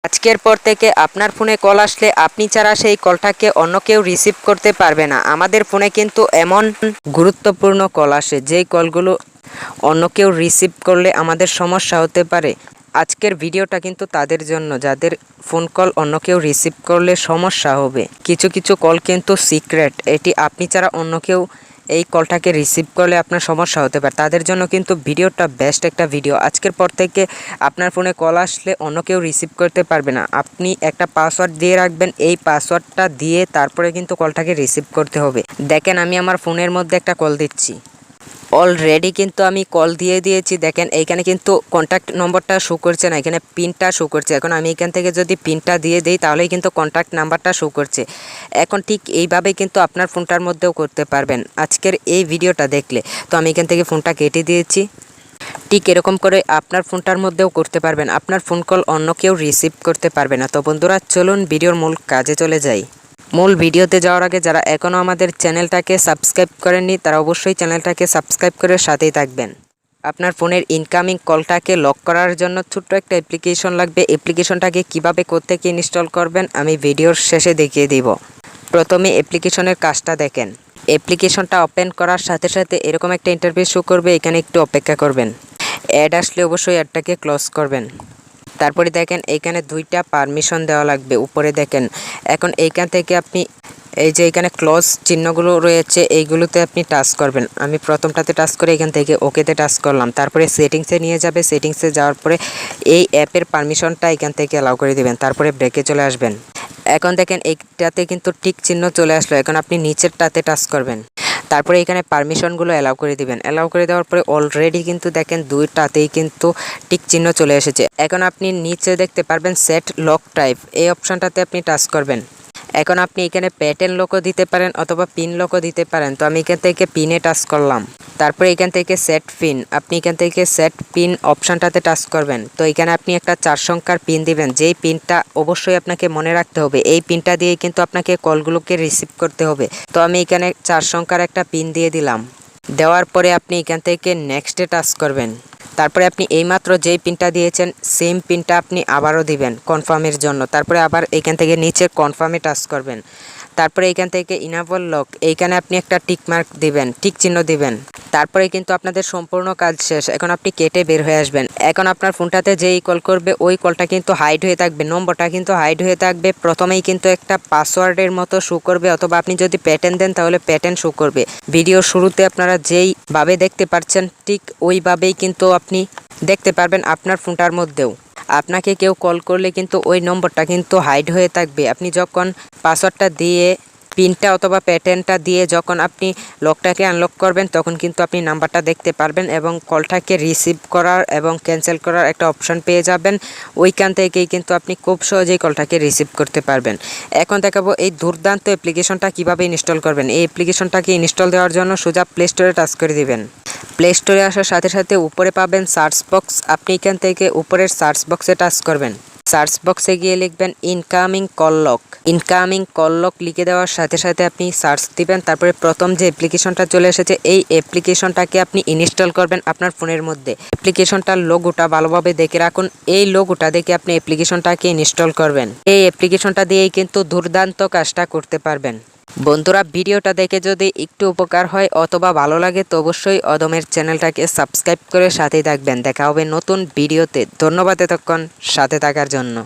আজকের পর থেকে আপনার ফোনে কল আসলে আপনি ছাড়া সেই কলটাকে অন্য কেউ রিসিভ করতে পারবে না। আমাদের ফোনে কিন্তু এমন গুরুত্বপূর্ণ কল আসে যেই কলগুলো অন্য কেউ রিসিভ করলে আমাদের সমস্যা হতে পারে। আজকের ভিডিওটা কিন্তু তাদের জন্য যাদের ফোন কল অন্য কেউ রিসিভ করলে সমস্যা হবে। কিছু কিছু কল কিন্তু সিক্রেট, এটি আপনি ছাড়া অন্য কেউ এই কলটাকে রিসিভ করলে আপনার সমস্যা হতে পারে। তাদের জন্য কিন্তু ভিডিওটা বেস্ট একটা ভিডিও। আজকের পর থেকে আপনার ফোনে কল আসলে অন্য কেউ রিসিভ করতে পারবে না। আপনি একটা পাসওয়ার্ড দিয়ে রাখবেন, এই পাসওয়ার্ডটা দিয়ে তারপরে কিন্তু কলটাকে রিসিভ করতে হবে। দেখেন আমি আমার ফোনের মধ্যে একটা কল দিচ্ছি। অলরেডি কিন্তু আমি কল দিয়ে দিয়েছি। দেখেন এইখানে কিন্তু কন্ট্যাক্ট নম্বরটা শো করছে না, এখানে পিনটা শো করছে। এখন আমি এখান থেকে যদি পিনটা দিয়ে দিই তাহলেই কিন্তু কন্ট্যাক্ট নাম্বারটা শো করছে। এখন ঠিক এইভাবেই কিন্তু আপনার ফোনটার মধ্যেও করতে পারবেন আজকের এই ভিডিওটা দেখলে। তো আমি এখান থেকে ফোনটা কেটে দিয়েছি। ঠিক এরকম করে আপনার ফোনটার মধ্যেও করতে পারবেন। আপনার ফোন কল অন্য কেউ রিসিভ করতে পারবে না। তো বন্ধুরা চলুন ভিডিওর মূল কাজে চলে যাই। মূল ভিডিওতে যাওয়ার আগে যারা এখনও আমাদের চ্যানেলটাকে সাবস্ক্রাইব করেননি তারা অবশ্যই চ্যানেলটাকে সাবস্ক্রাইব করে সাথেই থাকবেন। আপনার ফোনের ইনকামিং কলটাকে লক করার জন্য ছোট্ট একটা অ্যাপ্লিকেশন লাগবে। অ্যাপ্লিকেশনটাকে কিভাবে কোত্থেকে ইনস্টল করবেন আমি ভিডিওর শেষে দেখিয়ে দিব। প্রথমে অ্যাপ্লিকেশনের কাজটা দেখেন। অ্যাপ্লিকেশনটা ওপেন করার সাথে সাথে এরকম একটা ইন্টারফেস শো করবে, এখানে একটু অপেক্ষা করবেন। অ্যাড আসলে অবশ্যই অ্যাডটাকে ক্লোজ করবেন। তারপরে দেখেন এইখানে দুইটা পারমিশন দেওয়া লাগবে, উপরে দেখেন। এখন এইখান থেকে আপনি এই যে এখানে ক্লোজ চিহ্নগুলো রয়েছে এইগুলোতে আপনি টাচ করবেন। আমি প্রথমটাতে টাচ করে এখান থেকে ওকেতে টাচ করলাম। তারপরে সেটিংসে নিয়ে যাবে, সেটিংসে যাওয়ার পরে এই অ্যাপের পারমিশনটা এখান থেকে অ্যালাউ করে দিবেন। তারপরে ব্রেকে চলে আসবেন। এখন দেখেন এইটাতে কিন্তু টিক চিহ্ন চলে আসলো। এখন আপনি নিচেরটাতে টাচ করবেন। তারপরে এখানে পারমিশনগুলো অ্যালাউ করে দিবেন। অ্যালাউ করে দেওয়ার পরে অলরেডি কিন্তু দেখেন দুইটাতেই কিন্তু টিক চিহ্ন চলে এসেছে। এখন আপনি নিচে দেখতে পারবেন সেট লক টাইপ, এই অপশানটাতে আপনি টাচ করবেন। এখন আপনি এখানে প্যাটার্ন লকও দিতে পারেন অথবা পিন লকও দিতে পারেন। তো আমি এখান থেকে পিনে টাচ করলাম। তারপরে এখান থেকে সেট পিন, আপনি এখান থেকে সেট পিন অপশানটাতে টাচ করবেন। তো এখানে আপনি একটা 4 সংখ্যার পিন দিবেন, যেই পিনটা অবশ্যই আপনাকে মনে রাখতে হবে। এই পিনটা দিয়ে কিন্তু আপনাকে কলগুলোকে রিসিভ করতে হবে। তো আমি এখানে 4 সংখ্যার একটা পিন দিয়ে দিলাম। দেওয়ার পরে আপনি এখান থেকে নেক্সটে টাচ করবেন। তারপরে আপনি এইমাত্র যেই পিনটা দিয়েছেন সেম পিনটা আপনি আবারও দিবেন কনফার্মের জন্য। তারপরে আবার এখান থেকে নিচে কনফার্মে টাচ করবেন। তারপরে এখান থেকে ইনাবল লক, এইখানে আপনি একটা টিক মার্ক দিবেন, টিক চিহ্ন দিবেন। তারপরে কিন্তু আপনাদের সম্পূর্ণ কাজ শেষ। এখন আপনি কেটে বের হয়ে আসবেন। এখন আপনার ফোনটাতে যেই কল করবে ওই কলটা কিন্তু হাইড হয়ে থাকবে, নম্বরটা কিন্তু হাইড হয়ে থাকবে। প্রথমেই কিন্তু একটা পাসওয়ার্ডের মতো শো করবে, অথবা আপনি যদি প্যাটার্ন দেন তাহলে প্যাটার্ন শো করবে। ভিডিওর শুরুতে আপনারা যেইভাবে দেখতে পাচ্ছেন ঠিক ওইভাবেই কিন্তু আপনি দেখতে পারবেন আপনার ফোনটার মধ্যেও। আপনাকে কেউ কল করলে কিন্তু ওই নম্বরটা কিন্তু হাইড হয়ে থাকবে। আপনি যখন পাসওয়ার্ডটা দিয়ে পিনটা অথবা প্যাটার্নটা দিয়ে যখন আপনি লকটাকে আনলক করবেন তখন কিন্তু আপনি নাম্বারটা দেখতে পারবেন এবং কলটাকে রিসিভ করার এবং ক্যান্সেল করার একটা অপশন পেয়ে যাবেন। ওইখান থেকেই কিন্তু আপনি খুব সহজেই কলটাকে রিসিভ করতে পারবেন। এখন দেখাবো এই দুর্দান্ত অ্যাপ্লিকেশনটা কিভাবে ইনস্টল করবেন। এই অ্যাপ্লিকেশনটাকে ইনস্টল দেওয়ার জন্য সোজা প্লে স্টোরে টাচ করে দিবেন। প্লে স্টোরে আসার সাথে সাথে উপরে পাবেন সার্চ বক্স, আপনি এখান থেকে উপরের সার্চ বক্সে টাচ করবেন। সার্চ বক্সে গিয়ে লিখবেন incoming call lock. Incoming call lock লিখে দেওয়ার সাথে সাথে আপনি সার্চ দিবেন। তারপরে প্রথম যে অ্যাপ্লিকেশনটা চলে এসেছে এই অ্যাপ্লিকেশনটাকে আপনি ইনস্টল করবেন আপনার ফোনের মধ্যে। অ্যাপ্লিকেশনটার লোগোটা ভালোভাবে দেখে রাখুন, এই লোগোটা দেখে আপনি অ্যাপ্লিকেশনটাকে ইনস্টল করবেন। এই অ্যাপ্লিকেশনটা দিয়েই কিন্তু দুর্দান্ত কাজটা করতে পারবেন। বন্ধুরা ভিডিওটা দেখে যদি একটু উপকার হয় অথবা ভালো লাগে তো অবশ্যই অদমের চ্যানেলটাকে সাবস্ক্রাইব করে সাথেই থাকবেন। দেখা হবে নতুন ভিডিওতে। ধন্যবাদ এতক্ষণ সাথে থাকার জন্য।